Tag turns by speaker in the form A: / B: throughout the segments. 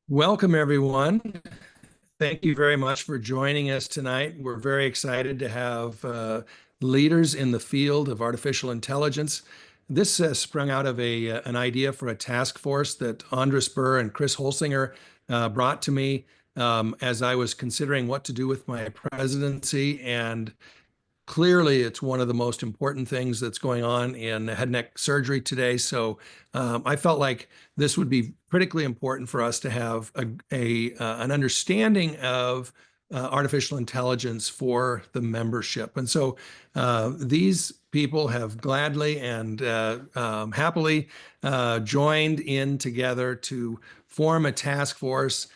A: Welcome, everyone. Thank you very much for joining us tonight. We're very excited to have leaders in the field of artificial intelligence. This sprung out of an idea for a task force that Andres Burr and Chris Holsinger brought to me as I was considering what to do with my presidency. And clearly, it's one of the most important things that's going on in head and neck surgery today. So I felt like this would be critically important for us to have an understanding of artificial intelligence for the membership. And so these people have gladly and happily joined in together to form a task force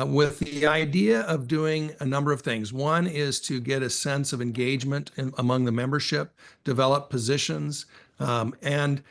A: with the idea of doing a number of things. One is to get a sense of engagement among the membership, develop positions, and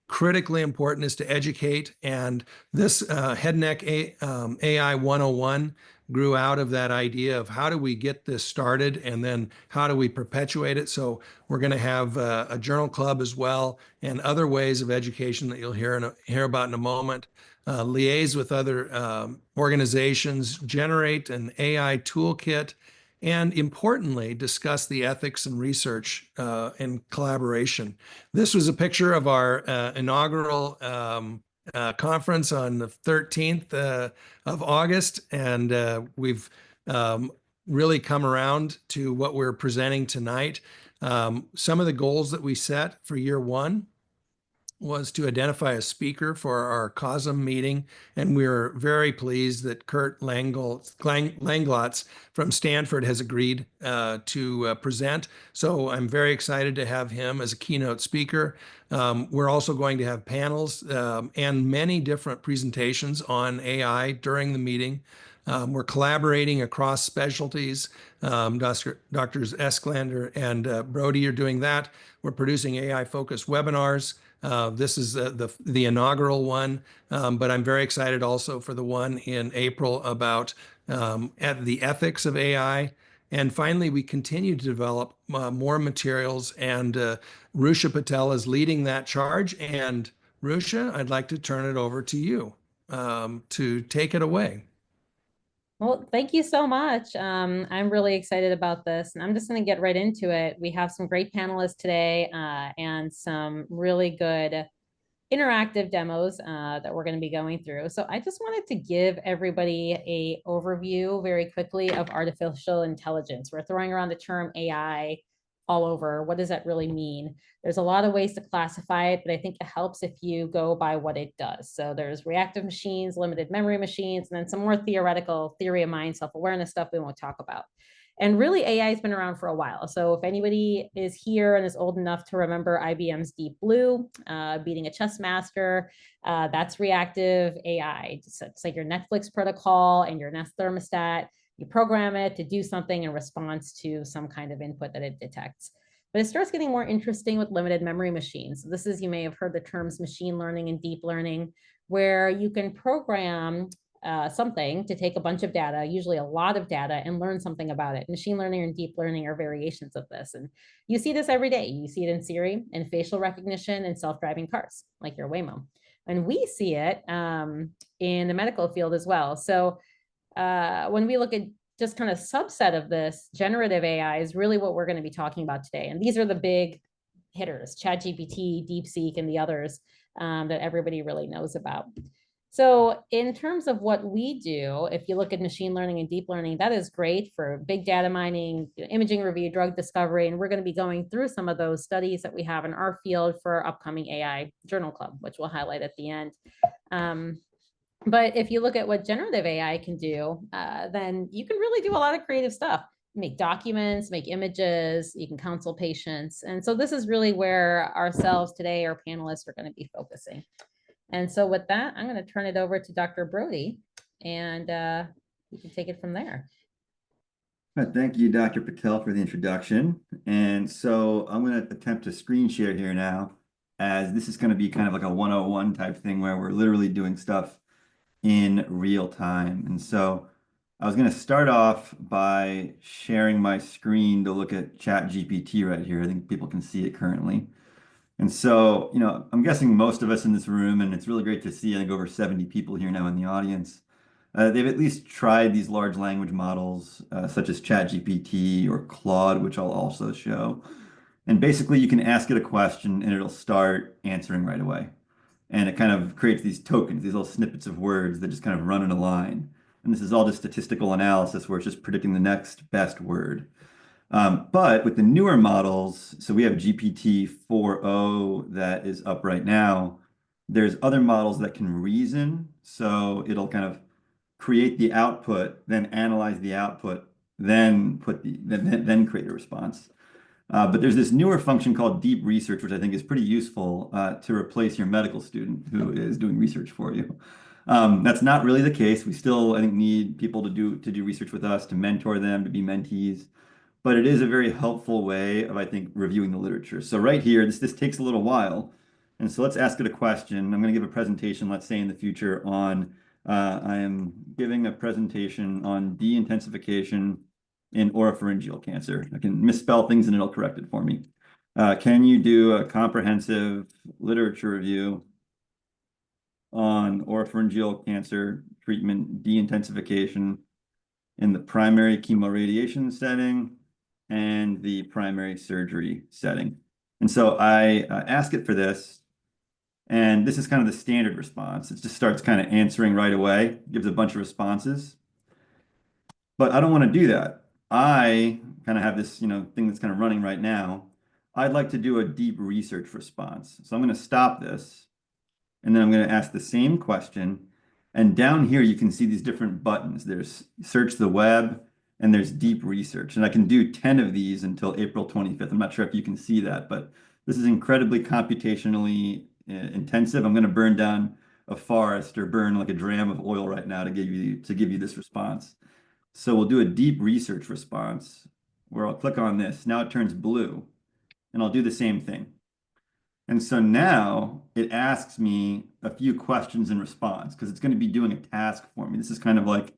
A: critically important is to educate. And this Head and Neck AI 101 grew out of that idea of how do we get this started and then how do we perpetuate it. So we're going to have a journal club as well and other ways of education that you'll hear about in a moment. Liaise with other organizations, generate an AI toolkit, and importantly, discuss the ethics and research and collaboration. This was a picture of our inaugural conference on the 13th of August, and we've really come around to what we're presenting tonight. Some of the goals that we set for year one was to identify a speaker for our COSM meeting, and we're very pleased that Kurt Langlotz from Stanford has agreed to present. So I'm very excited to have him as a keynote speaker. We're also going to have panels and many different presentations on AI during the meeting. We're collaborating across specialties. Doctors Esklander and Brody are doing that. We're producing AI-focused webinars. This is the inaugural one, but I'm very excited also for the one in April about the ethics of AI. And finally, we continue to develop more materials, and Rusha Patel is leading that charge. And Rusha, I'd like to turn it over to you to take it away.
B: Well, thank you so much. I'm really excited about this, and I'm just going to get right into it. We have some great panelists today and some really good interactive demos that we're going to be going through. So I just wanted to give everybody a overview very quickly of artificial intelligence. We're throwing around the term AI all over. What does that really mean? There's a lot of ways to classify it, but I think it helps if you go by what it does. So there's reactive machines, limited memory machines, and then some more theoretical theory of mind, self-awareness stuff we won't talk about. And really, AI has been around for a while. So if anybody is here and is old enough to remember IBM's Deep Blue, beating a chess master, that's reactive AI. It's like your Netflix protocol and your Nest thermostat. You program it to do something in response to some kind of input that it detects. But it starts getting more interesting with limited memory machines. So this is, you may have heard the terms machine learning and deep learning, where you can program something to take a bunch of data, usually a lot of data, and learn something about it. Machine learning and deep learning are variations of this. And you see this every day. You see it in Siri and facial recognition and self-driving cars, like your Waymo. And we see it in the medical field as well. So when we look at just kind of subset of this, generative AI is really what we're going to be talking about today. And these are the big hitters, ChatGPT, DeepSeek, and the others that everybody really knows about. So in terms of what we do, if you look at machine learning and deep learning, that is great for big data mining, imaging review, drug discovery, and we're going to be going through some of those studies that we have in our field for our upcoming AI Journal Club, which we'll highlight at the end. But if you look at what generative AI can do, then you can really do a lot of creative stuff. Make documents, make images, you can counsel patients. And so this is really where ourselves today, our panelists, are going to be focusing. And so with that, I'm going to turn it over to Dr. Brody, and you can take it from there.
C: Thank you, Dr. Patel, for the introduction. And so I'm going to attempt to screen share here now, as this is going to be kind of like a 101 type thing where we're literally doing stuff in real time. And so I was going to start off by sharing my screen to look at ChatGPT right here. I think people can see it currently. And so, I'm guessing most of us in this room, and it's really great to see, I think over 70 people here now in the audience, They've at least tried these large language models, such as ChatGPT or Claude, which I'll also show. And basically, you can ask it a question and it'll start answering right away. And it kind of creates these tokens, these little snippets of words that just kind of run in a line. And this is all just statistical analysis where it's just predicting the next best word. But with the newer models, so we have GPT 4.0 that is up right now. There's other models that can reason. So it'll kind of create the output, then analyze the output, then then create a response. But there's this newer function called deep research, which I think is pretty useful to replace your medical student who is doing research for you. That's not really the case. We still, I think, need people to do research with us, to mentor them, to be mentees. But it is a very helpful way of, I think, reviewing the literature. So right here, this takes a little while. And so let's ask it a question. I'm going to give a presentation, let's say in the future, on I am giving a presentation on de-intensification in oropharyngeal cancer. I can misspell things and it'll correct it for me. Can you do a comprehensive literature review on oropharyngeal cancer treatment de-intensification in the primary chemoradiation setting and the primary surgery setting? And so I ask it for this, and this is kind of the standard response. It just starts kind of answering right away, gives a bunch of responses. But I don't want to do that. I kind of have this, thing that's kind of running right now. I'd like to do a deep research response. So I'm going to stop this, and then I'm going to ask the same question. And down here, you can see these different buttons. There's search the web, and there's deep research. And I can do 10 of these until April 25th. I'm not sure if you can see that, but this is incredibly computationally intensive. I'm going to burn down a forest or burn like a dram of oil right now to give you this response. So we'll do a deep research response where I'll click on this. Now it turns blue, and I'll do the same thing. And so now it asks me a few questions in response because it's going to be doing a task for me. This is kind of like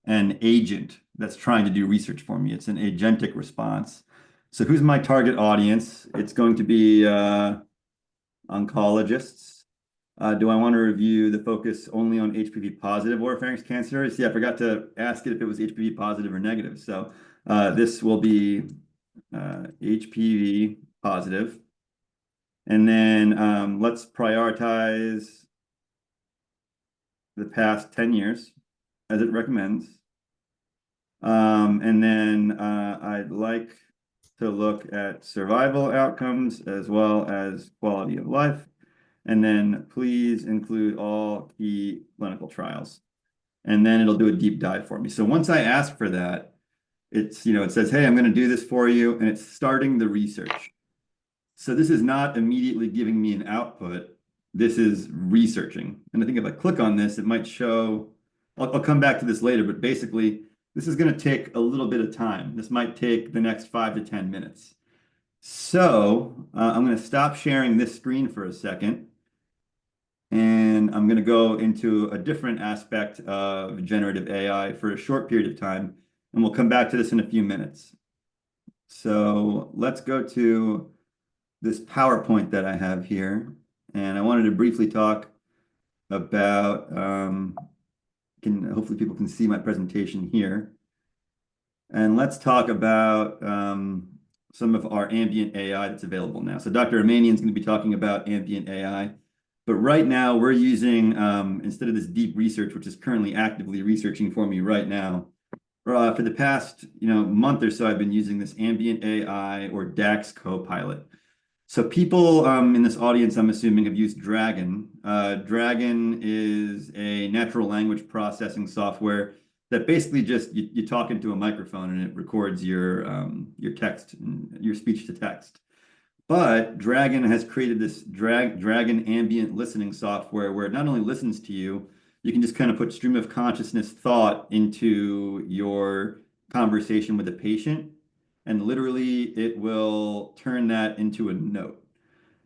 C: an agent that's trying to do research for me. It's an agentic response. So who's my target audience? It's going to be oncologists. Do I want to review the focus only on HPV positive oropharynx cancer? See, I forgot to ask it if it was HPV positive or negative. So this will be HPV positive. And then let's prioritize the past 10 years as it recommends. And then I'd like to look at survival outcomes as well as quality of life. And then please include all key clinical trials. And then it'll do a deep dive for me. So once I ask for that, it says, hey, I'm going to do this for you. And it's starting the research. So this is not immediately giving me an output. This is researching. And I think if I click on this, it might show, I'll come back to this later, but basically this is going to take a little bit of time. This might take the next 5 to 10 minutes. So I'm going to stop sharing this screen for a second. And I'm going to go into a different aspect of generative AI for a short period of time. And we'll come back to this in a few minutes. So let's go to this PowerPoint that I have here. And I wanted to briefly talk about, hopefully people can see my presentation here. And let's talk about some of our ambient AI that's available now. So Dr. Armanian is going to be talking about ambient AI. But right now we're using, instead of this deep research, which is currently actively researching for me right now, for the past month or so, I've been using this ambient AI or DAX Copilot. So people in this audience, I'm assuming, have used Dragon. Dragon is a natural language processing software that basically just you talk into a microphone and it records your text, your speech to text. But Dragon has created this Dragon ambient listening software where it not only listens to you, you can just kind of put stream of consciousness thought into your conversation with a patient, and literally it will turn that into a note.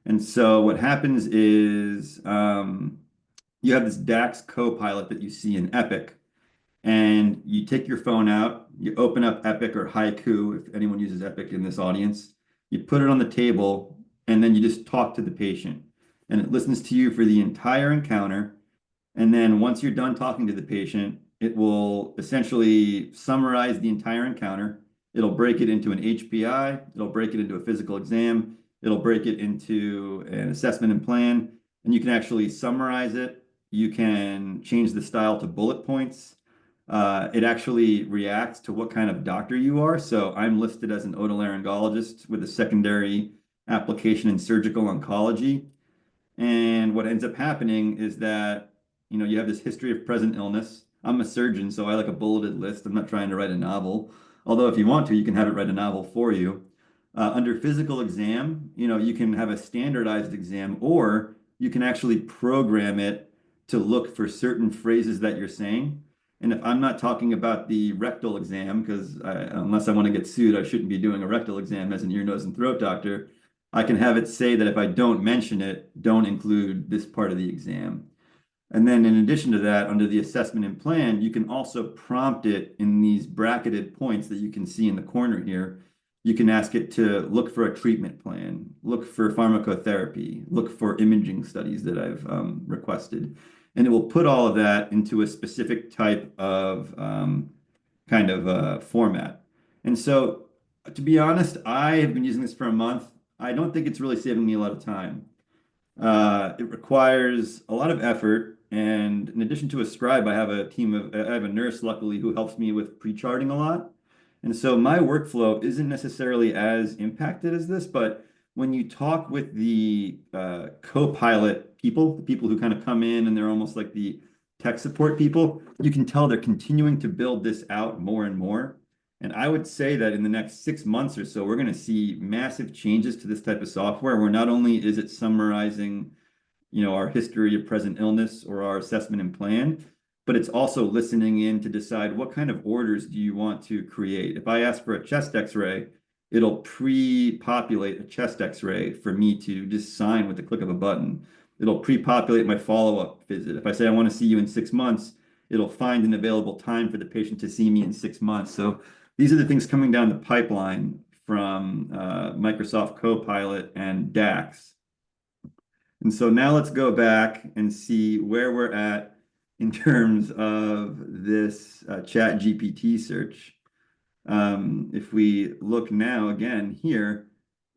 C: And so what happens is you have this DAX Copilot that you see in Epic, and you take your phone out, you open up Epic or Haiku, if anyone uses Epic in this audience, you put it on the table, and then you just talk to the patient. And it listens to you for the entire encounter. And then once you're done talking to the patient, it will essentially summarize the entire encounter. It'll break it into an HPI. It'll break it into a physical exam. It'll break it into an assessment and plan. And you can actually summarize it. You can change the style to bullet points. It actually reacts to what kind of doctor you are. So I'm listed as an otolaryngologist with a secondary application in surgical oncology. And what ends up happening is that, you have this history of present illness. I'm a surgeon, so I like a bulleted list. I'm not trying to write a novel. Although if you want to, you can have it write a novel for you. Under physical exam, you can have a standardized exam, or you can actually program it to look for certain phrases that you're saying. And if I'm not talking about the rectal exam, because unless I want to get sued, I shouldn't be doing a rectal exam as an ear, nose, and throat doctor. I can have it say that if I don't mention it, don't include this part of the exam. And then in addition to that, under the assessment and plan, you can also prompt it in these bracketed points that you can see in the corner here. You can ask it to look for a treatment plan, look for pharmacotherapy, look for imaging studies that I've requested. And it will put all of that into a specific type of format. And so, to be honest, I have been using this for a month. I don't think it's really saving me a lot of time. It requires a lot of effort, and in addition to a scribe, I have a nurse, luckily, who helps me with pre-charting a lot. And so my workflow isn't necessarily as impacted as this, but when you talk with the co-pilot people, the people who kind of come in and they're almost like the tech support people, you can tell they're continuing to build this out more and more. And I would say that in the next 6 months or so, we're going to see massive changes to this type of software where not only is it summarizing, our history of present illness or our assessment and plan, but it's also listening in to decide what kind of orders do you want to create. If I ask for a chest x-ray, it'll pre-populate a chest x-ray for me to just sign with the click of a button. It'll pre-populate my follow-up visit. If I say I want to see you in 6 months, it'll find an available time for the patient to see me in 6 months. So these are the things coming down the pipeline from Microsoft Copilot and DAX. And so now let's go back and see where we're at in terms of this Chat GPT search. If we look now again here,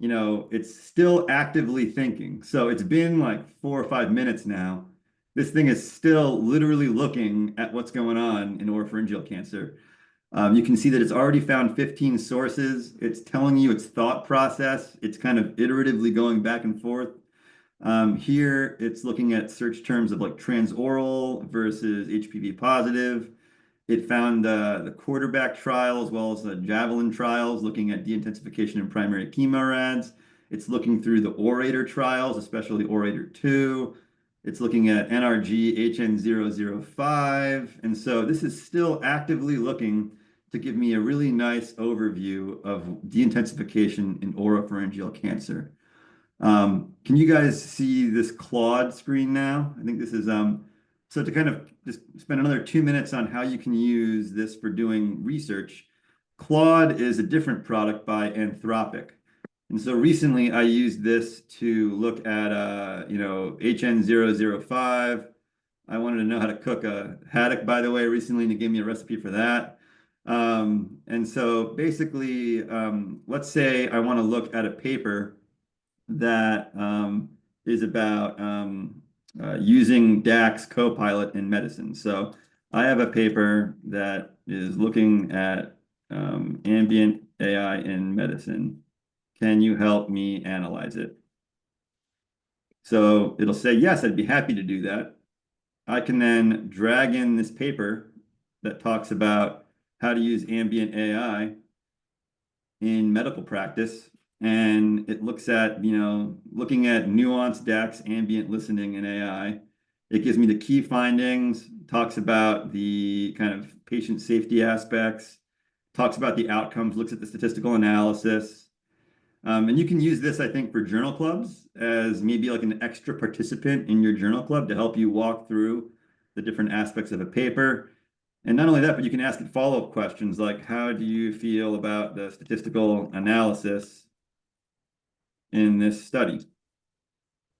C: it's still actively thinking. So it's been like 4 or 5 minutes now. This thing is still literally looking at what's going on in oropharyngeal cancer. You can see that it's already found 15 sources. It's telling you its thought process. It's kind of iteratively going back and forth. Here, it's looking at search terms of like transoral versus HPV positive. It found the quarterback trial as well as the javelin trials, looking at de-intensification in primary chemo rads. It's looking through the orator trials, especially orator 2. It's looking at NRG HN005. And so this is still actively looking to give me a really nice overview of de-intensification in oropharyngeal cancer. Can you guys see this Claude screen now? I think this is, so to kind of just spend another 2 minutes on how you can use this for doing research. Claude is a different product by Anthropic. And so recently I used this to look at, HN005. I wanted to know how to cook a haddock, by the way, recently, and it gave me a recipe for that. And so basically, let's say I want to look at a paper that is about using DAX Copilot in medicine. So I have a paper that is looking at ambient AI in medicine. Can you help me analyze it? So it'll say, yes, I'd be happy to do that. I can then drag in this paper that talks about how to use ambient AI in medical practice. And it looks at, looking at nuanced DAX ambient listening in AI. It gives me the key findings, talks about the kind of patient safety aspects, talks about the outcomes, looks at the statistical analysis. And you can use this, I think, for journal clubs as maybe like an extra participant in your journal club to help you walk through the different aspects of a paper. And not only that, but you can ask it follow-up questions like, how do you feel about the statistical analysis in this study?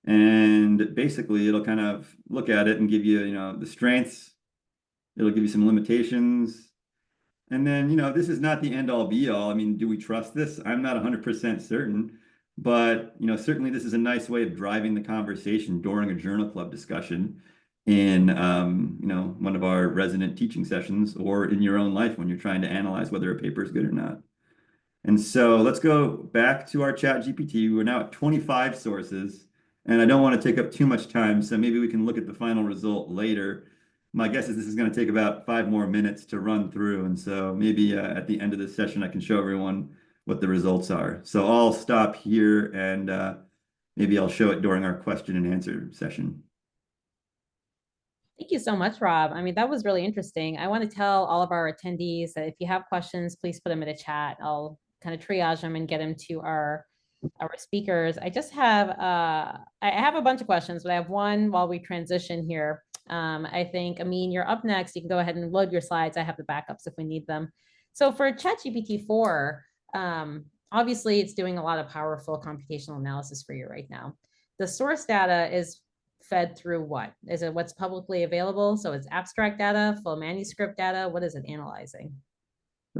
C: And basically, it'll kind of look at it and give you, the strengths, It'll give you some limitations. And then, you know, this is not the end all be all. I mean, do we trust this? I'm not 100% certain, but, you know, certainly this is a nice way of driving the conversation during a journal club discussion in, you know, one of our resident teaching sessions or in your own life when you're trying to analyze whether a paper is good or not. And so let's go back to our chat GPT. We're now at 25 sources, and I don't want to take up too much time, so maybe we can look at the final result later. My guess is this is going to take about 5 more minutes to run through, and so maybe at the end of this session, I can show everyone what the results are. So I'll stop here and maybe I'll show it during our question and answer session.
B: Thank you so much, Rob. I mean, that was really interesting. I want to tell all of our attendees that if you have questions, please put them in the chat. I'll kind of triage them and get them to our speakers. I just have I have a bunch of questions, but I have one while we transition here. I think, Amin, you're up next. You can go ahead and load your slides. I have the backups if we need them. So for ChatGPT 4, obviously it's doing a lot of powerful computational analysis for you right now. The source data is fed through what? Is it what's publicly available? So it's abstract data, full manuscript data. What is it analyzing?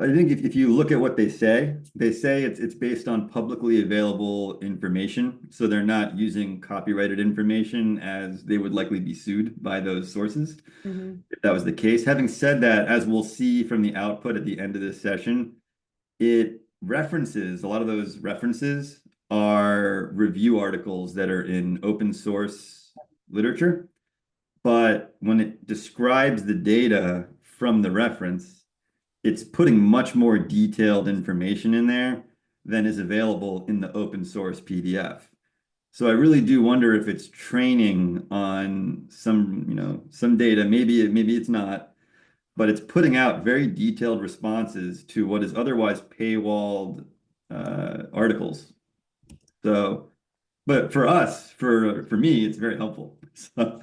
C: I think if you look at what they say it's based on publicly available information. So they're not using copyrighted information as they would likely be sued by those sources. If that was the case. Having said that, as we'll see from the output at the end of this session, it references, a lot of those references are review articles that are in open source literature. But when it describes the data from the reference, it's putting much more detailed information in there than is available in the open source PDF. So I really do wonder if it's training on some, you know, some data, maybe it's not, but it's putting out very detailed responses to what is otherwise paywalled articles. So, but for us, for me, it's very helpful. So,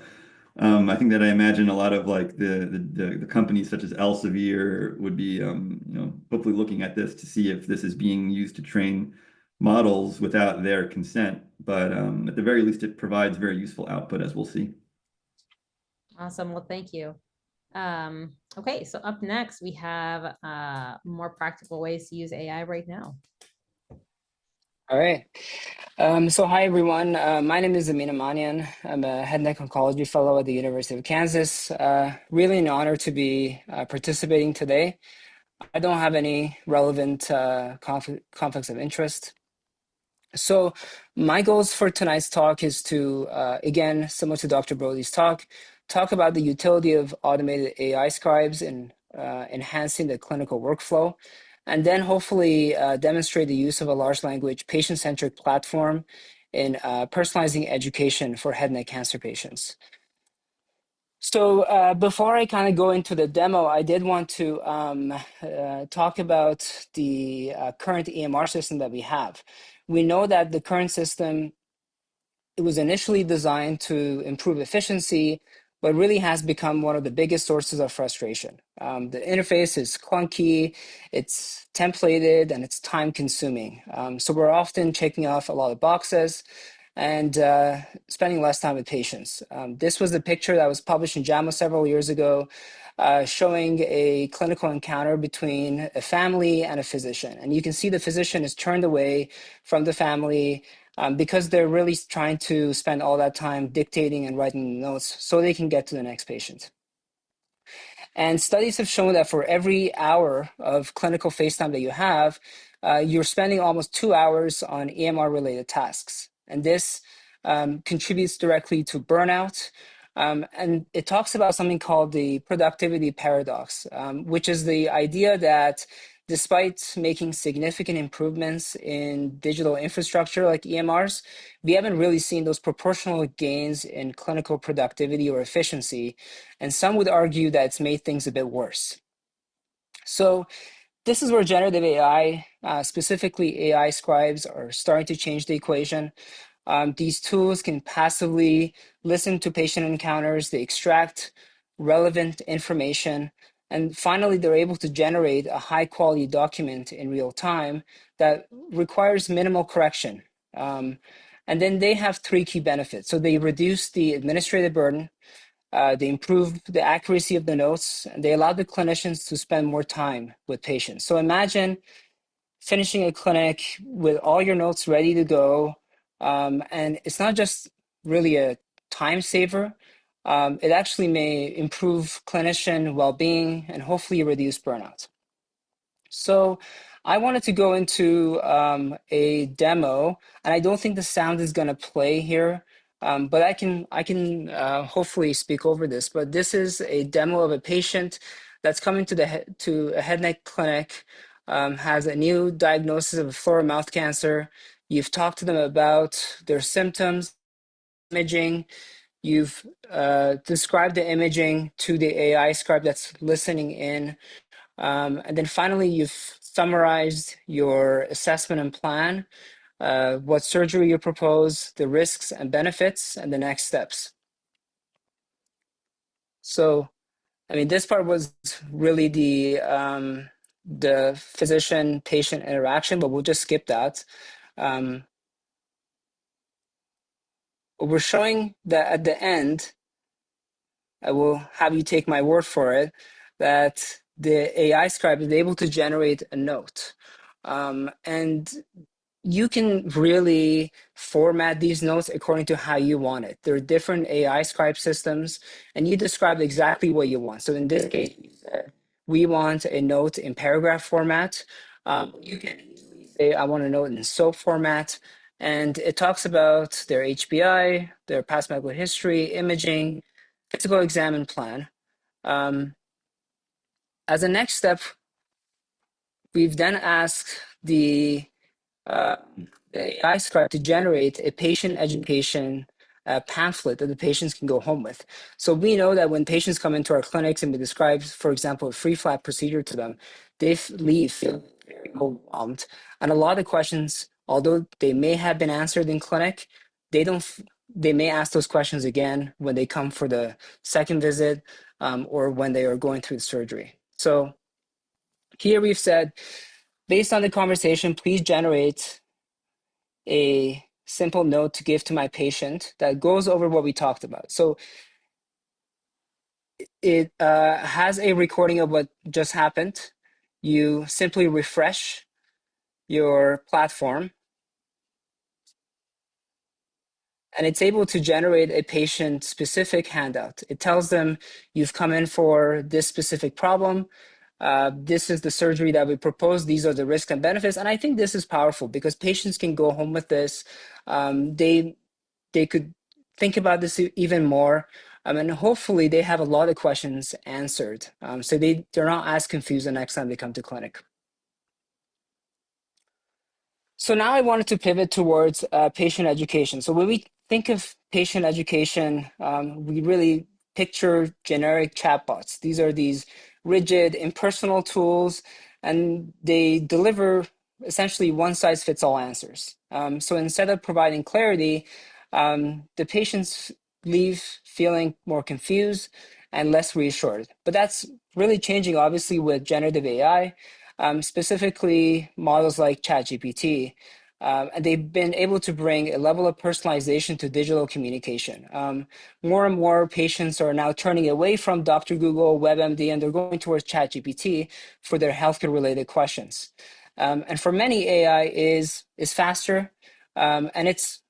C: I think that I imagine a lot of like the companies such as Elsevier would be, you know, hopefully looking at this to see if this is being used to train models without their consent. But at the very least, it provides very useful output, as we'll see.
B: Awesome. Well, thank you. Okay, so up next, we have more practical ways to use AI right now.
D: All right. So hi, everyone. My name is Amin Amanian. I'm a head neck oncology fellow at the University of Kansas. Really an honor to be participating today. I don't have any relevant conflicts of interest. So my goals for tonight's talk is to, again, similar to Dr. Brody's talk about the utility of automated AI scribes in enhancing the clinical workflow, and then hopefully demonstrate the use of a large language patient-centric platform in personalizing education for head and neck cancer patients. So before I kind of go into the demo, I did want to talk about the current EMR system that we have. We know that the current system, it was initially designed to improve efficiency, but really has become one of the biggest sources of frustration. The interface is clunky, it's templated, and it's time consuming. So we're often checking off a lot of boxes and spending less time with patients. This was the picture that was published in JAMA several years ago, showing a clinical encounter between a family and a physician. And you can see the physician is turned away from the family because they're really trying to spend all that time dictating and writing notes so they can get to the next patient. And studies have shown that for every hour of clinical face time that you have, you're spending almost 2 hours on EMR-related tasks. And this contributes directly to burnout. And it talks about something called the productivity paradox, which is the idea that despite making significant improvements in digital infrastructure like EMRs, we haven't really seen those proportional gains in clinical productivity or efficiency. And some would argue that it's made things a bit worse. So this is where generative AI, specifically AI scribes, are starting to change the equation. These tools can passively listen to patient encounters, they extract relevant information, and finally, they're able to generate a high quality document in real time that requires minimal correction. And then they have 3 key benefits. So they reduce the administrative burden, They improve the accuracy of the notes, and they allow the clinicians to spend more time with patients. So imagine finishing a clinic with all your notes ready to go. And it's not just really a time saver. It actually may improve clinician well-being and hopefully reduce burnout. So I wanted to go into a demo, and I don't think the sound is going to play here, but I can hopefully speak over this. But this is a demo of a patient that's coming to a head neck clinic, has a new diagnosis of floor mouth cancer. You've talked to them about their symptoms, imaging. You've described the imaging to the AI scribe that's listening in. And then finally, you've summarized your assessment and plan, what surgery you propose, the risks and benefits, and the next steps. So, I mean, this part was really the physician-patient interaction, but we'll just skip that. We're showing that at the end, I will have you take my word for it, that the AI scribe is able to generate a note. And you can really format these notes according to how you want it. There are different AI scribe systems, and you describe exactly what you want. So in this case, we want a note in paragraph format. You can say, I want a note in SOAP format, and it talks about their HBI, their past medical history, imaging, physical exam, and plan. As a next step, we've then asked the AI scribe to generate a patient education pamphlet that the patients can go home with. So we know that when patients come into our clinics and we describe, for example, a free flap procedure to them, they leave feeling very overwhelmed. And a lot of questions, although they may have been answered in clinic, they may ask those questions again when they come for the second visit or when they are going through the surgery. So here we've said, based on the conversation, please generate a simple note to give to my patient that goes over what we talked about. So it has a recording of what just happened. You simply refresh your platform, and it's able to generate a patient-specific handout. It tells them you've come in for this specific problem. This is the surgery that we propose. These are the risks and benefits. And I think this is powerful because patients can go home with this. They could think about this even more. And hopefully they have a lot of questions answered. So they're not as confused the next time they come to clinic. So now I wanted to pivot towards patient education. So when we think of patient education, we really picture generic chatbots. These are these rigid, impersonal tools, and they deliver essentially one-size-fits-all answers. So instead of providing clarity, the patients leave feeling more confused and less reassured. But that's really changing, obviously, with generative AI. Specifically models like ChatGPT, and they've been able to bring a level of personalization to digital communication. More and more patients are now turning away from Dr. Google, WebMD, and they're going towards ChatGPT for their healthcare-related questions. And for many, AI is faster, and it's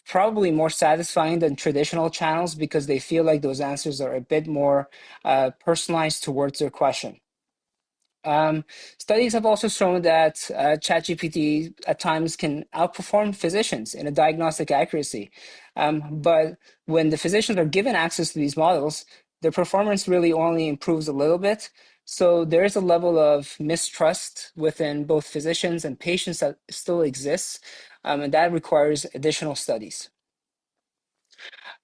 D: probably more satisfying than traditional channels because they feel like those answers are a bit more personalized towards their question. Studies have also shown that ChatGPT at times can outperform physicians in a diagnostic accuracy. But when the physicians are given access to these models, their performance really only improves a little bit. So there is a level of mistrust within both physicians and patients that still exists, and that requires additional studies.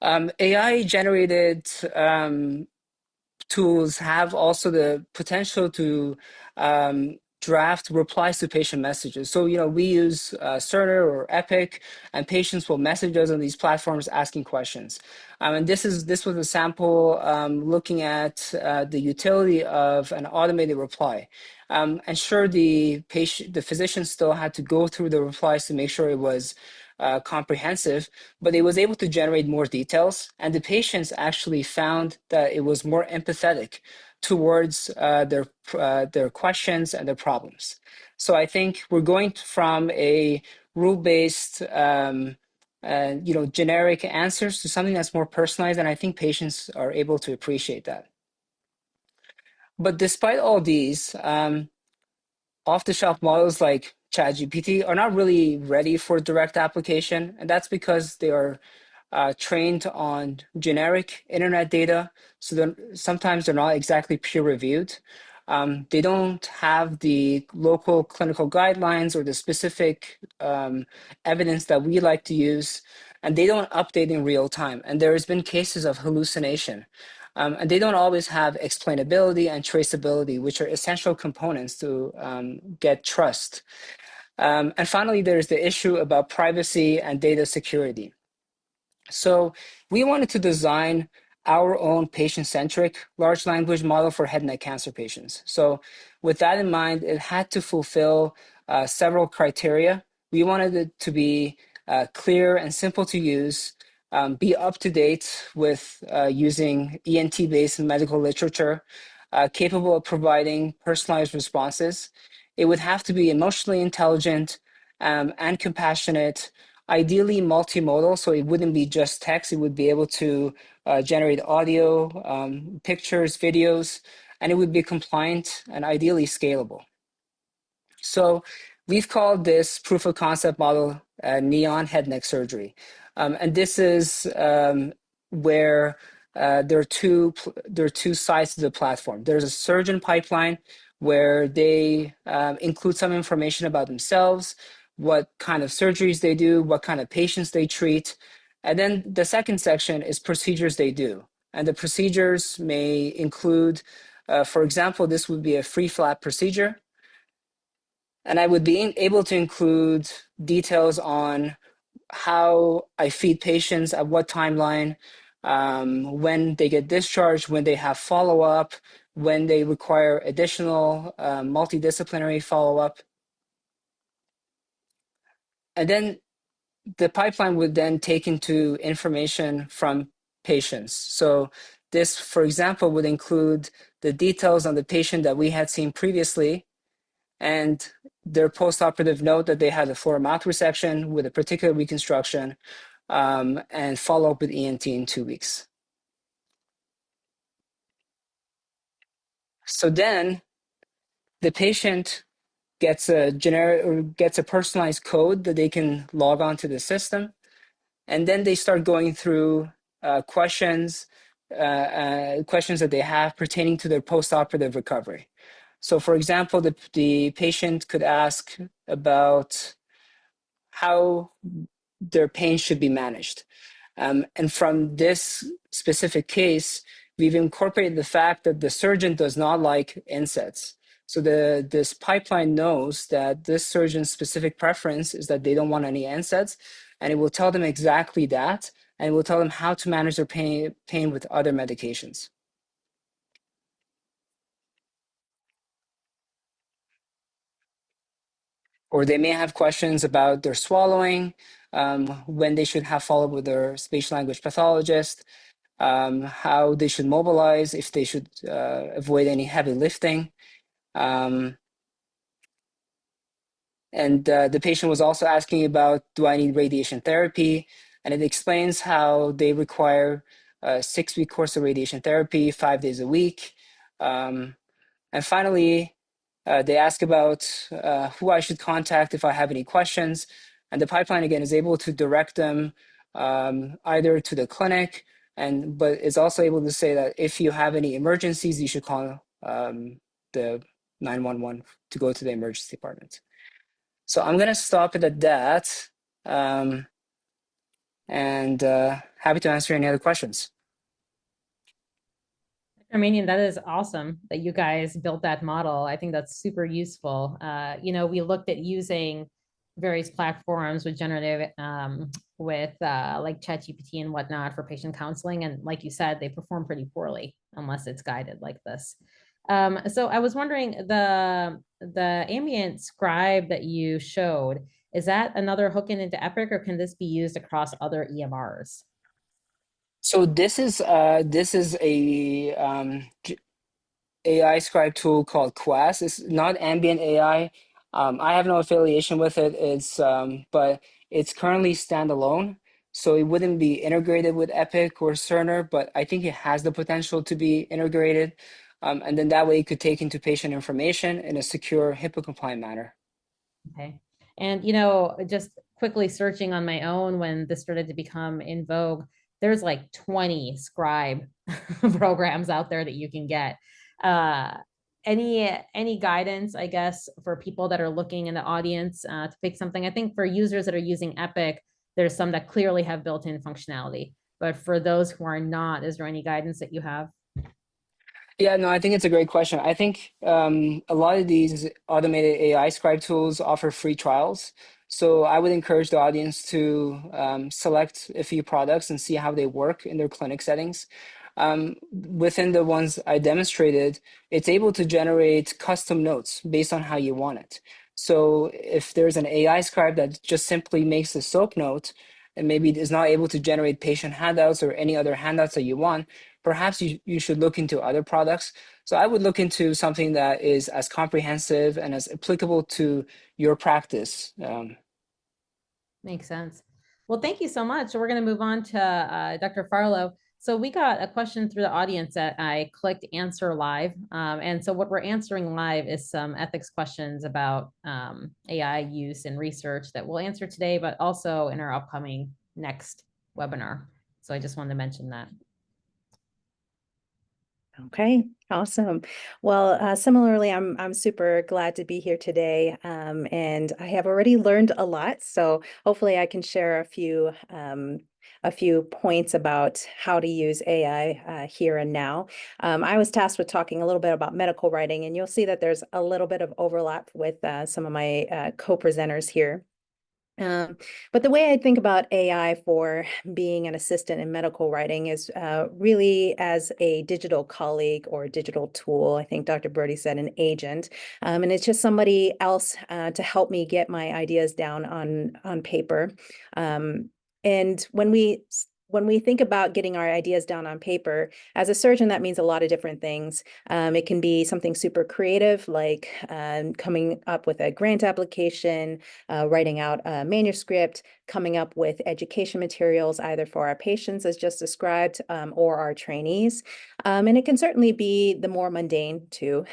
D: AI-generated tools have also the potential to draft replies to patient messages. So, we use Cerner or Epic, and patients will message us on these platforms asking questions. And this was a sample looking at the utility of an automated reply. And sure, the physician still had to go through the replies to make sure it was comprehensive, but it was able to generate more details. And the patients actually found that it was more empathetic towards their questions and their problems. So I think we're going from a rule-based, generic answers to something that's more personalized, and I think patients are able to appreciate that. But despite all these, off-the-shelf models like ChatGPT are not really ready for direct application, and that's because they are trained on generic internet data, so sometimes they're not exactly peer-reviewed. They don't have the local clinical guidelines or the specific evidence that we like to use, and they don't update in real time. And there has been cases of hallucination. And they don't always have explainability and traceability, which are essential components to get trust. And finally, there's the issue about privacy and data security. So we wanted to design our own patient-centric large language model for head and neck cancer patients. So with that in mind, it had to fulfill several criteria. We wanted it to be clear and simple to use, be up to date with using ENT-based medical literature, capable of providing personalized responses. It would have to be emotionally intelligent and compassionate, ideally multimodal, so it wouldn't be just text. It would be able to generate audio, pictures, videos, and it would be compliant and ideally scalable. So we've called this proof of concept model Neon head neck surgery. And this is where there are two sides to the platform. There's a surgeon pipeline where they include some information about themselves, what kind of surgeries they do, what kind of patients they treat. And then the second section is procedures they do. And the procedures may include, for example, this would be a free flap procedure. And I would be able to include details on how I feed patients, at what timeline, when they get discharged, when they have follow-up, when they require additional multidisciplinary follow-up. And then the pipeline would then take into information from patients. So this, for example, would include the details on the patient that we had seen previously and their postoperative note that they had a floor mouth resection with a particular reconstruction, and follow up with ENT in 2 weeks. So then the patient gets a generic or gets a personalized code that they can log on to the system. And then they start going through questions that they have pertaining to their postoperative recovery. So for example, the patient could ask about how their pain should be managed. And from this specific case, we've incorporated the fact that the surgeon does not like NSAIDs. So this pipeline knows that this surgeon's specific preference is that they don't want any NSAIDs, and it will tell them exactly that, and it will tell them how to manage their pain with other medications. Or they may have questions about their swallowing, when they should have follow-up with their speech language pathologist, how they should mobilize, if they should avoid any heavy lifting. And the patient was also asking about, do I need radiation therapy? And it explains how they require a 6-week course of radiation therapy, 5 days a week. And finally, they ask about who I should contact if I have any questions. And the pipeline, again, is able to direct them either to the clinic, but it's also able to say that if you have any emergencies, you should call the 911 to go to the emergency department. So I'm going to stop it at that, and happy to answer any other questions.
B: Armenian, that is awesome that you guys built that model. I think that's super useful. We looked at using various platforms with generative, like ChatGPT and whatnot for patient counseling. And like you said, they perform pretty poorly unless it's guided like this. So I was wondering, the ambient scribe that you showed, Is that another hooking into Epic, or can this be used across other EMRs?
D: So this is a AI scribe tool called Quest. It's not ambient AI. I have no affiliation with it. But it's currently standalone, so it wouldn't be integrated with Epic or Cerner. But I think it has the potential to be integrated, and then that way it could take into patient information in a secure, HIPAA-compliant manner.
B: Okay. And, you know, just quickly searching on my own when this started to become in vogue, there's like 20 scribe programs out there that you can get. Any guidance, I guess, for people that are looking in the audience to pick something? I think for users that are using Epic, there's some that clearly have built-in functionality. But for those who are not, is there any guidance that you have?
D: Yeah, no, I think it's a great question. I think a lot of these automated AI scribe tools offer free trials. So I would encourage the audience to select a few products and see how they work in their clinic settings. Within the ones I demonstrated, it's able to generate custom notes based on how you want it. So if there's an AI scribe that just simply makes a SOAP note and maybe is not able to generate patient handouts or any other handouts that you want, perhaps you should look into other products. So I would look into something that is as comprehensive and as applicable to your practice.
B: Makes sense. Well, thank you so much. So we're going to move on to Dr. Farlow. So we got a question through the audience that I clicked answer live. And so what we're answering live is some ethics questions about AI use and research that we'll answer today, but also in our upcoming next webinar. So I just wanted to mention that.
E: Okay, awesome. Well, similarly, I'm super glad to be here today, and I have already learned a lot. So hopefully, I can share a few points about how to use AI here and now. I was tasked with talking a little bit about medical writing, and you'll see that there's a little bit of overlap with some of my co-presenters here. But the way I think about AI for being an assistant in medical writing is really as a digital colleague or a digital tool. I think Dr. Brody said an agent, and it's just somebody else to help me get my ideas down on paper. And when we think about getting our ideas down on paper, as a surgeon, that means a lot of different things. It can be something super creative, like coming up with a grant application, writing out a manuscript, coming up with education materials, either for our patients, as just described, or our trainees. And it can certainly be the more mundane too.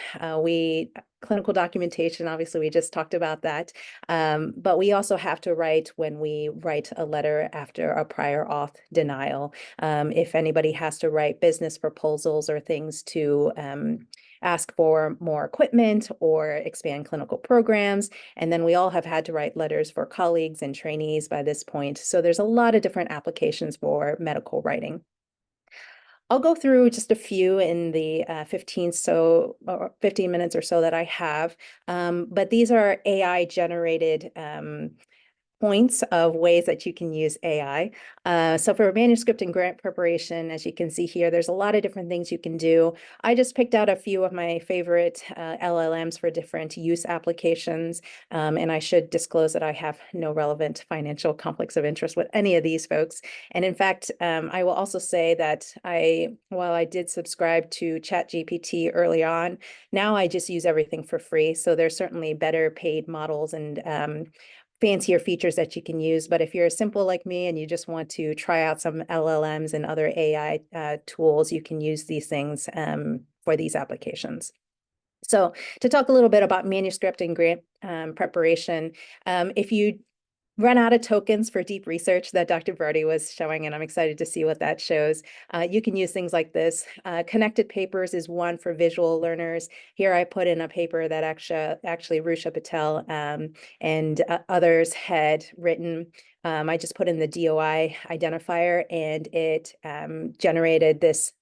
E: Clinical documentation, obviously, we just talked about that. But we also have to write when we write a letter after a prior auth denial. If anybody has to write business proposals or things to ask for more equipment or expand clinical programs. And then we all have had to write letters for colleagues and trainees by this point. So there's a lot of different applications for medical writing. I'll go through just a few in the 15 minutes or so that I have, but these are AI generated points of ways that you can use AI. So for manuscript and grant preparation, as you can see here, there's a lot of different things you can do. I just picked out a few of my favorite LLMs for different use applications. And I should disclose that I have no relevant financial conflicts of interest with any of these folks. And in fact, I will also say that while I did subscribe to ChatGPT early on, now I just use everything for free. So there's certainly better paid models and fancier features that you can use. But if you're simple like me and you just want to try out some LLMs and other AI tools, you can use these things for these applications. So to talk a little bit about manuscript and grant preparation, if you run out of tokens for deep research that Dr. Brody was showing, and I'm excited to see what that shows. You can use things like this. Connected papers is one for visual learners. Here I put in a paper that actually Rusha Patel and others had written. I just put in the DOI identifier and it generated this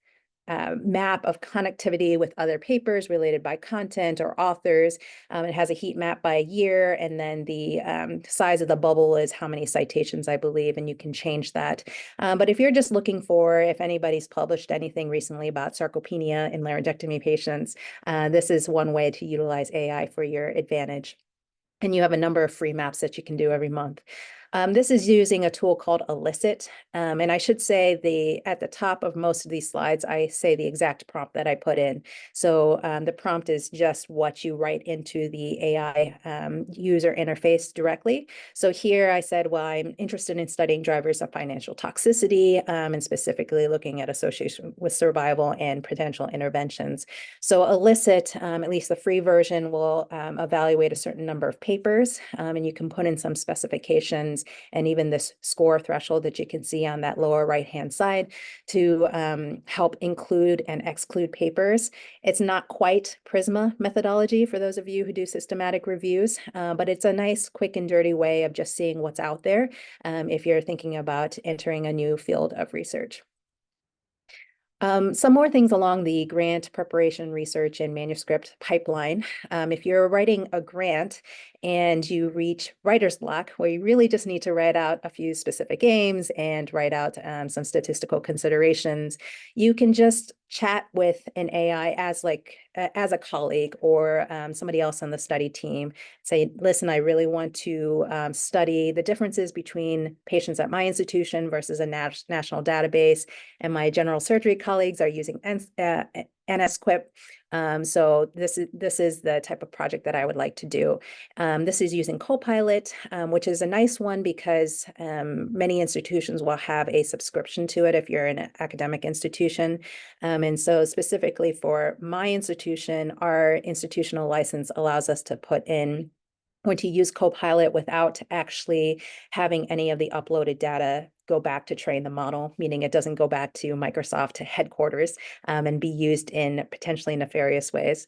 E: map of connectivity with other papers related by content or authors. It has a heat map by year, and then the size of the bubble is how many citations, I believe, and you can change that. But if you're just looking for if anybody's published anything recently about sarcopenia in laryngectomy patients, this is one way to utilize AI for your advantage. and you have a number of free maps that you can do every month. This is using a tool called Elicit. And I should say at the top of most of these slides, I say the exact prompt that I put in. So the prompt is just what you write into the AI user interface directly. So here I said, well, I'm interested in studying drivers of financial toxicity and specifically looking at association with survival and potential interventions. So Elicit, at least the free version, will evaluate a certain number of papers, and you can put in some specifications and even this score threshold that you can see on that lower right-hand side to help include and exclude papers. It's not quite Prisma methodology for those of you who do systematic reviews, but it's a nice, quick and dirty way of just seeing what's out there if you're thinking about entering a new field of research. Some more things along the grant preparation, research, and manuscript pipeline. If you're writing a grant and you reach writer's block, where you really just need to write out a few specific aims and write out some statistical considerations, you can just chat with an AI as a colleague or somebody else on the study team. Say, listen, I really want to study the differences between patients at my institution versus a national database, and my general surgery colleagues are using NSQIP. So this is the type of project that I would like to do. This is using Copilot, which is a nice one because many institutions will have a subscription to it if you're in an academic institution. And so specifically for my institution, our institutional license allows us to put in or to use Copilot without actually having any of the uploaded data go back to train the model, meaning it doesn't go back to Microsoft headquarters and be used in potentially nefarious ways.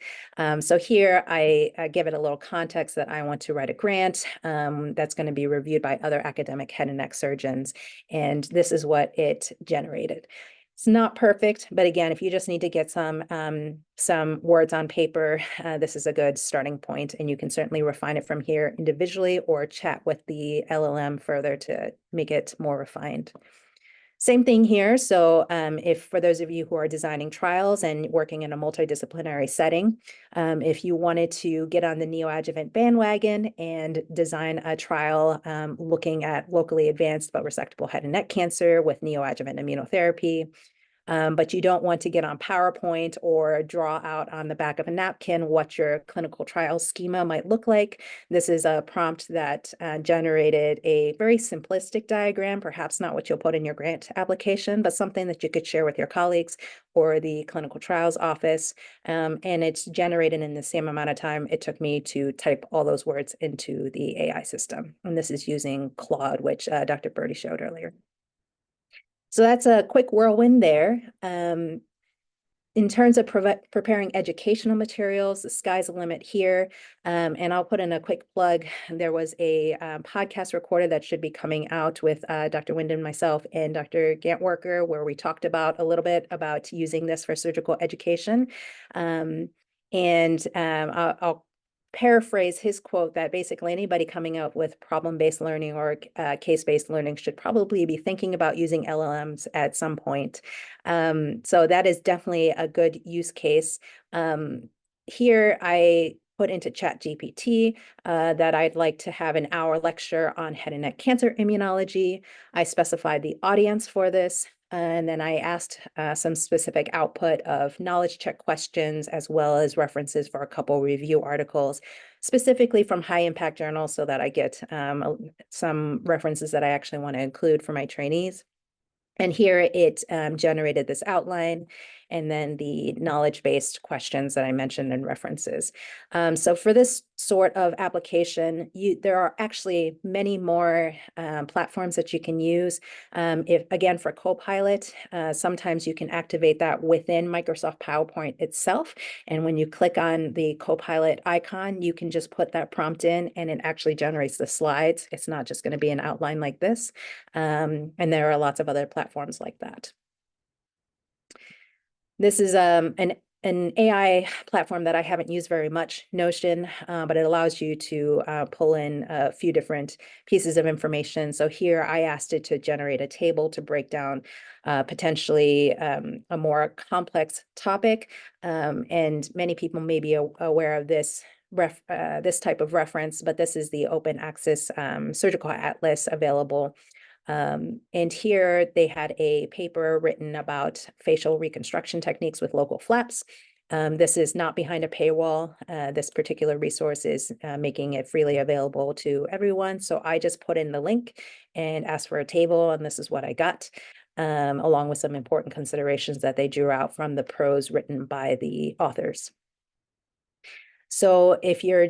E: So here I give it a little context that I want to write a grant that's going to be reviewed by other academic head and neck surgeons. And this is what it generated. It's not perfect, but again, if you just need to get some words on paper, this is a good starting point, and you can certainly refine it from here individually or chat with the LLM further to make it more refined. Same thing here. So if for those of you who are designing trials and working in a multidisciplinary setting, if you wanted to get on the neoadjuvant bandwagon and design a trial looking at locally advanced but resectable head and neck cancer with neoadjuvant immunotherapy, but you don't want to get on PowerPoint or draw out on the back of a napkin what your clinical trial schema might look like. This is a prompt that generated a very simplistic diagram, perhaps not what you'll put in your grant application, but something that you could share with your colleagues or the clinical trials office. And it's generated in the same amount of time it took me to type all those words into the AI system. And this is using Claude, which Dr. Birdie showed earlier. So that's a quick whirlwind there. In terms of preparing educational materials, the sky's the limit here. And I'll put in a quick plug. There was a podcast recorded that should be coming out with Dr. Winden, myself, and Dr. Gantwerker, where we talked about a little bit about using this for surgical education. I'll paraphrase his quote that basically anybody coming out with problem-based learning or case-based learning should probably be thinking about using LLMs at some point. So that is definitely a good use case. Here I put into ChatGPT that I'd like to have an hour lecture on head and neck cancer immunology. I specified the audience for this. And then I asked some specific output of knowledge check questions, as well as references for a couple review articles, specifically from high impact journals, so that I get some references that I actually want to include for my trainees. And here it generated this outline and then the knowledge-based questions that I mentioned and references. So for this sort of application, there are actually many more platforms that you can use. Again, for Copilot, sometimes you can activate that within Microsoft PowerPoint itself. And when you click on the Copilot icon, you can just put that prompt in and it actually generates the slides. It's not just going to be an outline like this. And there are lots of other platforms like that. This is an AI platform that I haven't used very much, Notion, but it allows you to pull in a few different pieces of information. So here I asked it to generate a table to break down potentially a more complex topic. And many people may be aware of this this type of reference, but this is the open access surgical atlas available. And here they had a paper written about facial reconstruction techniques with local flaps. This is not behind a paywall. This particular resource is making it freely available to everyone. So I just put in the link and asked for a table, and this is what I got, along with some important considerations that they drew out from the prose written by the authors. So if you're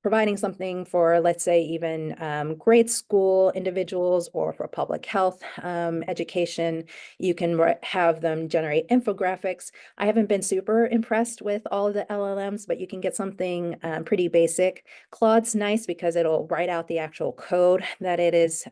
E: providing something for, let's say, even grade school individuals or for public health education, you can have them generate infographics. I haven't been super impressed with all of the LLMs, but you can get something pretty basic. Claude's nice because it'll write out the actual code that it is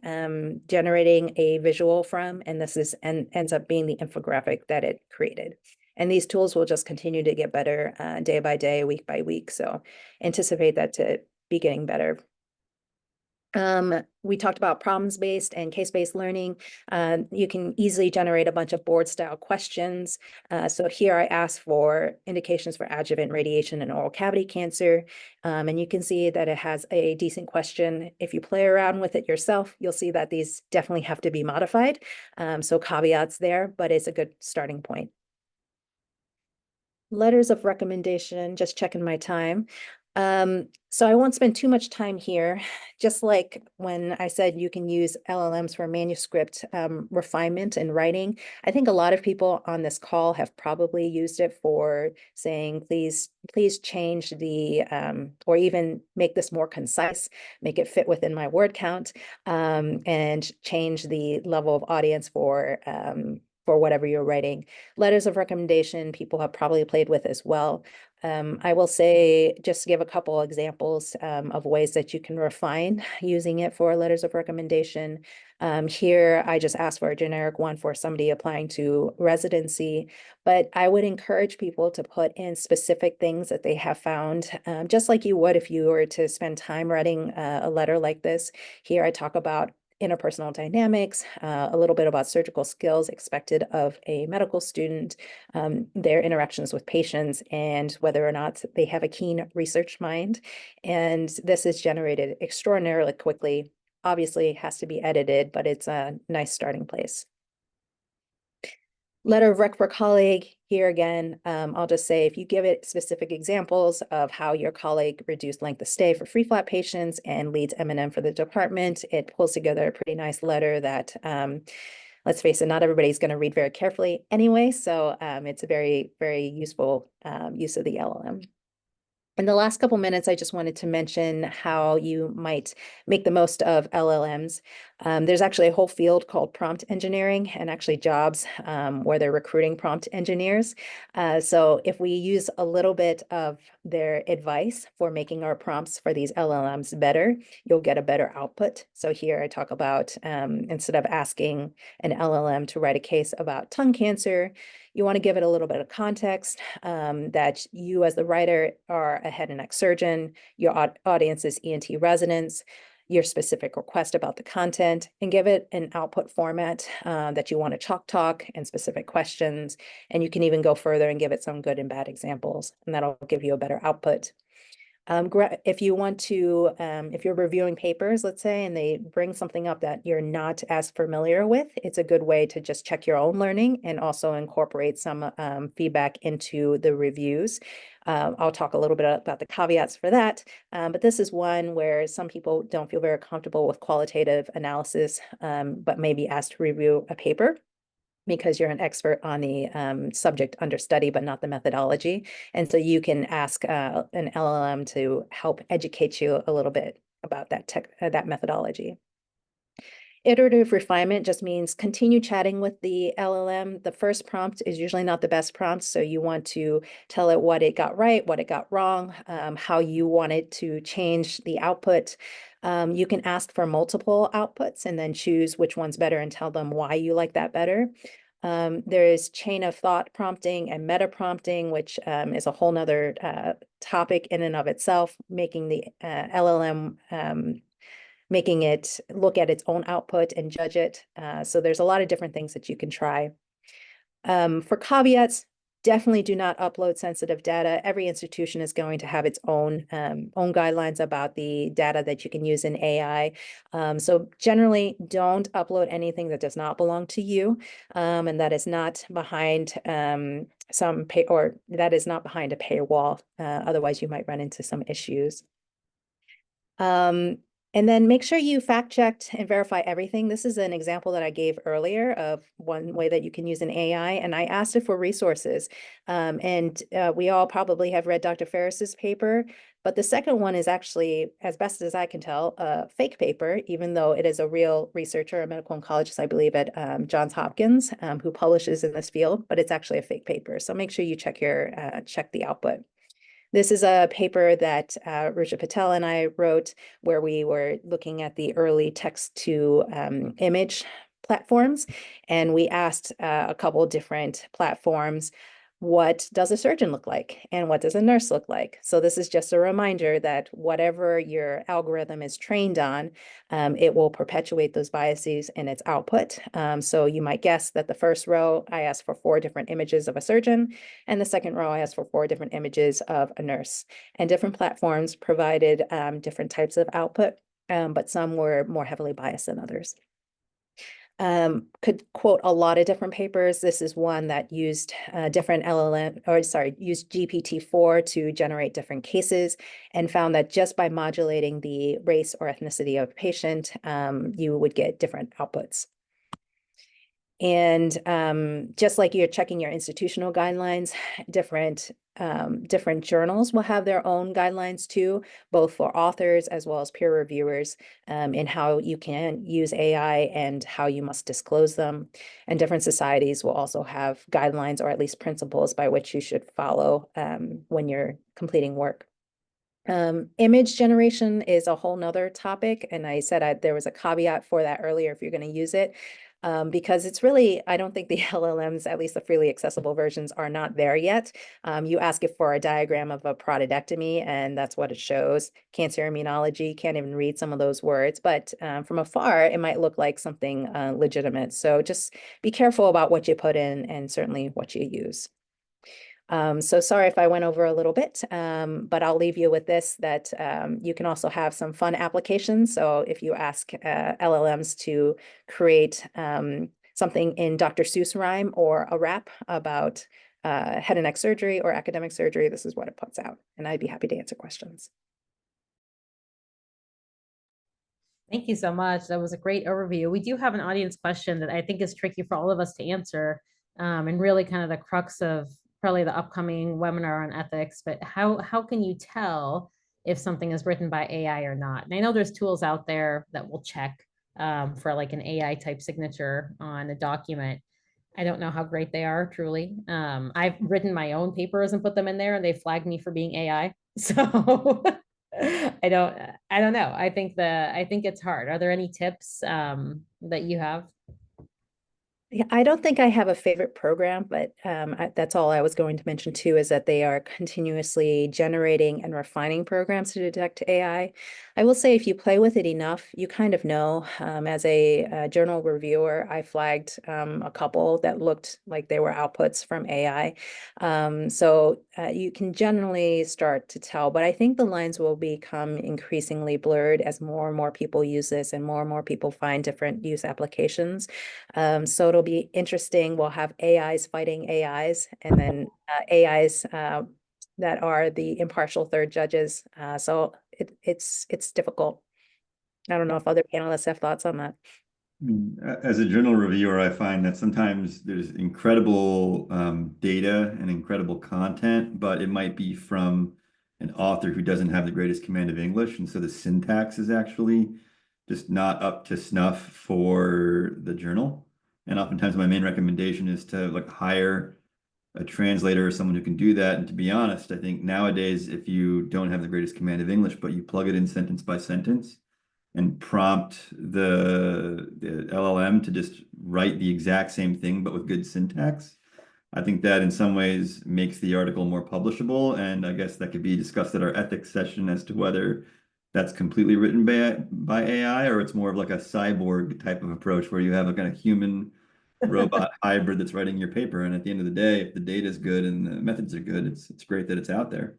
E: generating a visual from, and this is ends up being the infographic that it created. And these tools will just continue to get better day by day, week by week. So anticipate that to be getting better. We talked about problems-based and case-based learning. You can easily generate a bunch of board-style questions. So here I asked for indications for adjuvant radiation and oral cavity cancer. And you can see that it has a decent question. If you play around with it yourself, you'll see that these definitely have to be modified. So caveats there, but it's a good starting point. Letters of recommendation, just checking my time. So I won't spend too much time here. Just like when I said you can use LLMs for manuscript refinement and writing, I think a lot of people on this call have probably used it for saying, please change the, or even make this more concise, make it fit within my word count, and change the level of audience for whatever you're writing. Letters of recommendation, people have probably played with as well. I will say, just to give a couple examples of ways that you can refine using it for letters of recommendation. Here, I just asked for a generic one for somebody applying to residency, but I would encourage people to put in specific things that they have found, just like you would if you were to spend time writing a letter like this. Here, I talk about interpersonal dynamics, a little bit about surgical skills expected of a medical student, their interactions with patients, and whether or not they have a keen research mind. And this is generated extraordinarily quickly. Obviously, it has to be edited, but it's a nice starting place. Letter of rec for colleague, here again, I'll just say if you give it specific examples of how your colleague reduced length of stay for free flat patients and leads M&M for the department, it pulls together a pretty nice letter that, let's face it, not everybody's going to read very carefully anyway. So it's a very, very useful use of the LLM. In the last couple minutes, I just wanted to mention how you might make the most of LLMs. There's actually a whole field called prompt engineering and actually jobs where they're recruiting prompt engineers. So if we use a little bit of their advice for making our prompts for these LLMs better, you'll get a better output. So here I talk about instead of asking an LLM to write a case about tongue cancer, you want to give it a little bit of context that you as the writer are a head and neck surgeon, your audience is ENT residents, your specific request about the content, and give it an output format that you want to chalk talk and specific questions. And you can even go further and give it some good and bad examples, and that'll give you a better output. If you want to, if you're reviewing papers, let's say, and they bring something up that you're not as familiar with, it's a good way to just check your own learning and also incorporate some feedback into the reviews. I'll talk a little bit about the caveats for that, but this is one where some people don't feel very comfortable with qualitative analysis, but may be asked to review a paper because you're an expert on the subject under study, but not the methodology. And so you can ask an LLM to help educate you a little bit about that methodology. Iterative refinement just means continue chatting with the LLM. The first prompt is usually not the best prompt, so you want to tell it what it got right, what it got wrong, how you want it to change the output. You can ask for multiple outputs and then choose which one's better and tell them why you like that better. There is chain of thought prompting and meta prompting, which is a whole nother topic in and of itself, making the LLM making it look at its own output and judge it. So there's a lot of different things that you can try. For caveats, definitely do not upload sensitive data. Every institution is going to have its own guidelines about the data that you can use in AI. So generally, don't upload anything that does not belong to you, and that is not behind that is not behind a paywall. Otherwise, you might run into some issues. And then make sure you fact checked and verify everything. This is an example that I gave earlier of one way that you can use an AI, and I asked it for resources. We all probably have read Dr. Ferris's paper, but the second one is actually, as best as I can tell, a fake paper, even though it is a real researcher, a medical oncologist, I believe, at Johns Hopkins, who publishes in this field, but it's actually a fake paper. So make sure you check the output. This is a paper that Rucha Patel and I wrote where we were looking at the early text to image platforms. And we asked a couple different platforms, what does a surgeon look like and what does a nurse look like? So this is just a reminder that whatever your algorithm is trained on, it will perpetuate those biases in its output. So you might guess that the first row, I asked for 4 different images of a surgeon, and the second row, I asked for 4 different images of a nurse. And different platforms provided different types of output, but some were more heavily biased than others. Could quote a lot of different papers. This is one that used different used GPT-4 to generate different cases and found that just by modulating the race or ethnicity of a patient, you would get different outputs. And just like you're checking your institutional guidelines, different journals will have their own guidelines too, both for authors as well as peer reviewers, in how you can use AI and how you must disclose them. And different societies will also have guidelines or at least principles by which you should follow when you're completing work. Image generation is a whole nother topic, and I said there was a caveat for that earlier if you're going to use it. Because it's really, I don't think the LLMs, at least the freely accessible versions, are not there yet. You ask it for a diagram of a parotidectomy, and that's what it shows. Cancer immunology, can't even read some of those words, but from afar, it might look like something legitimate. So just be careful about what you put in and certainly what you use. So sorry if I went over a little bit, but I'll leave you with this, that you can also have some fun applications. So if you ask LLMs to create something in Dr. Seuss rhyme or a rap about head and neck surgery or academic surgery, this is what it puts out. And I'd be happy to answer questions.
B: Thank you so much. That was a great overview. We do have an audience question that I think is tricky for all of us to answer, and really kind of the crux of probably the upcoming webinar on ethics, but how can you tell if something is written by AI or not? And I know there's tools out there that will check for like an AI type signature on a document. I don't know how great they are, truly. I've written my own papers and put them in there and they flagged me for being AI. So I don't know. I think it's hard. Are there any tips that you have?
E: Yeah, I don't think I have a favorite program, but that's all I was going to mention too, is that they are continuously generating and refining programs to detect AI. I will say if you play with it enough, you kind of know. As a journal reviewer, I flagged a couple that looked like they were outputs from AI. So you can generally start to tell, but I think the lines will become increasingly blurred as more and more people use this and more people find different use applications. So it'll be interesting. We'll have AIs fighting AIs, and then AIs that are the impartial third judges. So it's difficult. I don't know if other panelists have thoughts on that.
C: As a journal reviewer, I find that sometimes there's incredible data and incredible content, but it might be from an author who doesn't have the greatest command of English, and so the syntax is actually just not up to snuff for the journal. And oftentimes my main recommendation is to like hire a translator or someone who can do that. And to be honest, I think nowadays, if you don't have the greatest command of English, but you plug it in sentence by sentence and prompt the LLM to just write the exact same thing, but with good syntax, I think that in some ways makes the article more publishable. And I guess that could be discussed at our ethics session as to whether that's completely written by AI or it's more of like a cyborg type of approach where you have a kind of human robot hybrid that's writing your paper. And at the end of the day, if the data is good and the methods are good, it's great that it's out there.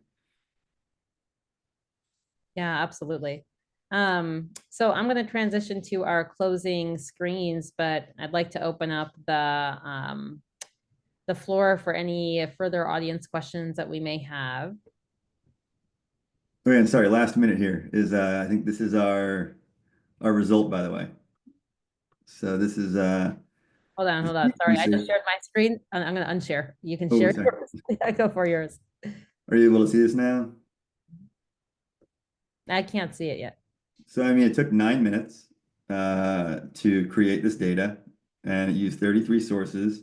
B: Yeah, absolutely. So I'm going to transition to our closing screens, but I'd like to open up the floor for any further audience questions that we may have.
C: Oh, yeah, and sorry, last minute here is I think this is our result, by the way. So this is
B: Hold on. Sorry, I just
C: research.
B: shared my screen. I'm going to unshare. You can
C: Oh,
B: share
C: sorry.
B: yours. Yeah, go for yours.
C: Are you able to see this now?
B: I can't see it yet.
C: So, I mean, it took 9 minutes to create this data, and it used 33 sources.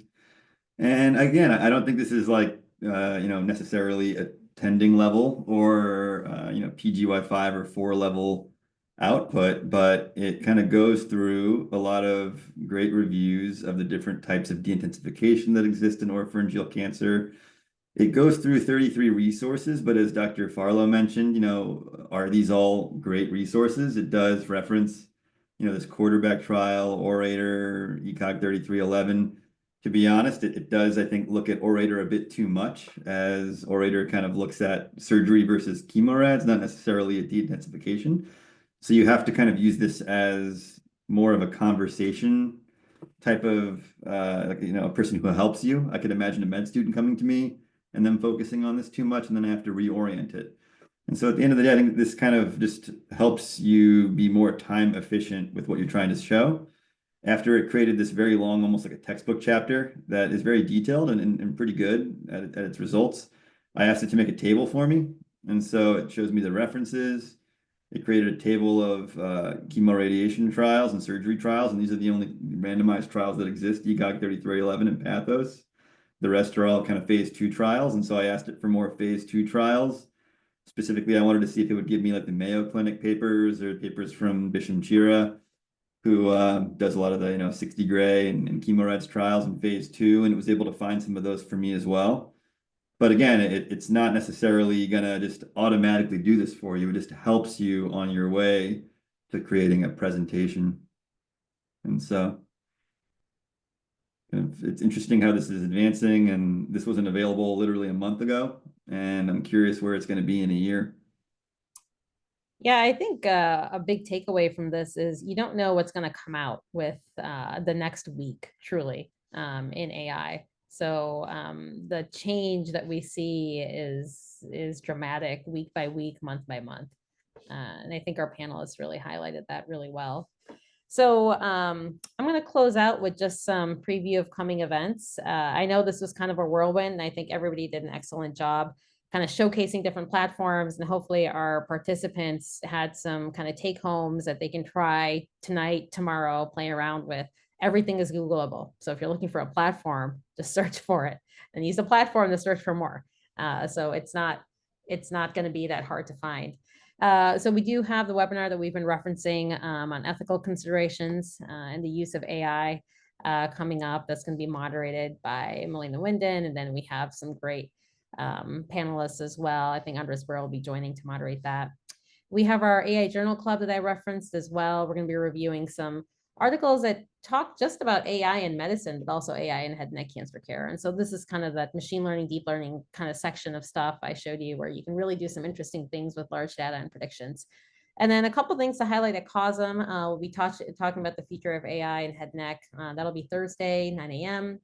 C: And again, I don't think this is like, necessarily attending level or, PGY5 or 4 level output, but it kind of goes through a lot of great reviews of the different types of deintensification that exist in oropharyngeal cancer. It goes through 33 resources, but as Dr. Farlow mentioned, are these all great resources? It does reference, this quarterback trial, Orator, ECOG 3311. To be honest, it does, I think, look at Orator a bit too much, as Orator kind of looks at surgery versus chemorads, not necessarily a de-intensification. So you have to kind of use this as more of a conversation type of, a person who helps you. I could imagine a med student coming to me and then focusing on this too much, and then I have to reorient it. And so at the end of the day, I think this kind of just helps you be more time efficient with what you're trying to show. After it created this very long, almost like a textbook chapter that is very detailed and pretty good at its results, I asked it to make a table for me. And so it shows me the references. It created a table of chemoradiation trials and surgery trials, and these are the only randomized trials that exist, ECOG 3311 and Pathos. The rest are all kind of phase 2 trials. And so I asked it for more phase 2 trials. Specifically, I wanted to see if it would give me like the Mayo Clinic papers or papers from Bisham Chira, who does a lot of the 60 gray and chemorads trials in phase 2, and it was able to find some of those for me as well. But again, it's not necessarily gonna just automatically do this for you. It just helps you on your way to creating a presentation. And so it's interesting how this is advancing, and this wasn't available literally a month ago, and I'm curious where it's going to be in a year.
B: Yeah, I think a big takeaway from this is you don't know what's going to come out with the next week, truly, in AI. So the change that we see is dramatic week by week, month by month. And I think our panelists really highlighted that really well. So I'm going to close out with just some preview of coming events. I know this was kind of a whirlwind, and I think everybody did an excellent job kind of showcasing different platforms, and hopefully our participants had some kind of take homes that they can try tonight, tomorrow, play around with. Everything is Googleable. So if you're looking for a platform, just search for it and use the platform to search for more. So it's not going to be that hard to find. So we do have the webinar that we've been referencing on ethical considerations and the use of AI coming up. That's going to be moderated by Melina Winden. And then we have some great panelists as well. I think Andres Burr will be joining to moderate that. We have our AI Journal Club that I referenced as well. We're going to be reviewing some articles that talk just about AI in medicine, but also AI in head and neck cancer care. And so this is kind of that machine learning, deep learning kind of section of stuff I showed you where you can really do some interesting things with large data and predictions. And then a couple things to highlight at COSM. We'll be talking about the future of AI in head and neck. That'll be Thursday, 9 a.m.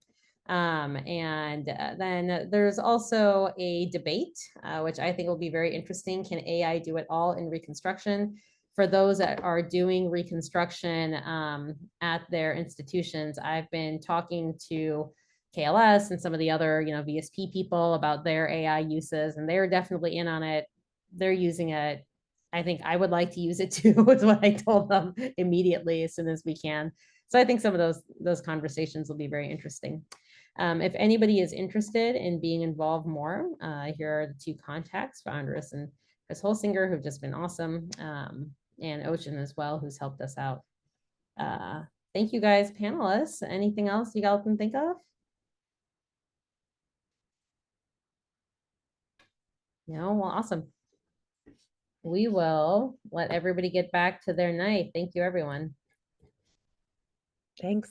B: Then there's also a debate, which I think will be very interesting. Can AI do it all in reconstruction? For those that are doing reconstruction at their institutions, I've been talking to KLS and some of the other, VSP people about their AI uses, and they're definitely in on it. They're using it. I think I would like to use it too, is what I told them immediately as soon as we can. So I think some of those conversations will be very interesting. If anybody is interested in being involved more, here are the two contacts, Andres and Chris Holsinger, who've just been awesome, and Ocean as well, who's helped us out. Thank you guys, panelists. Anything else you guys can think of? No, well, awesome. We will let everybody get back to their night. Thank you, everyone.
E: Thanks.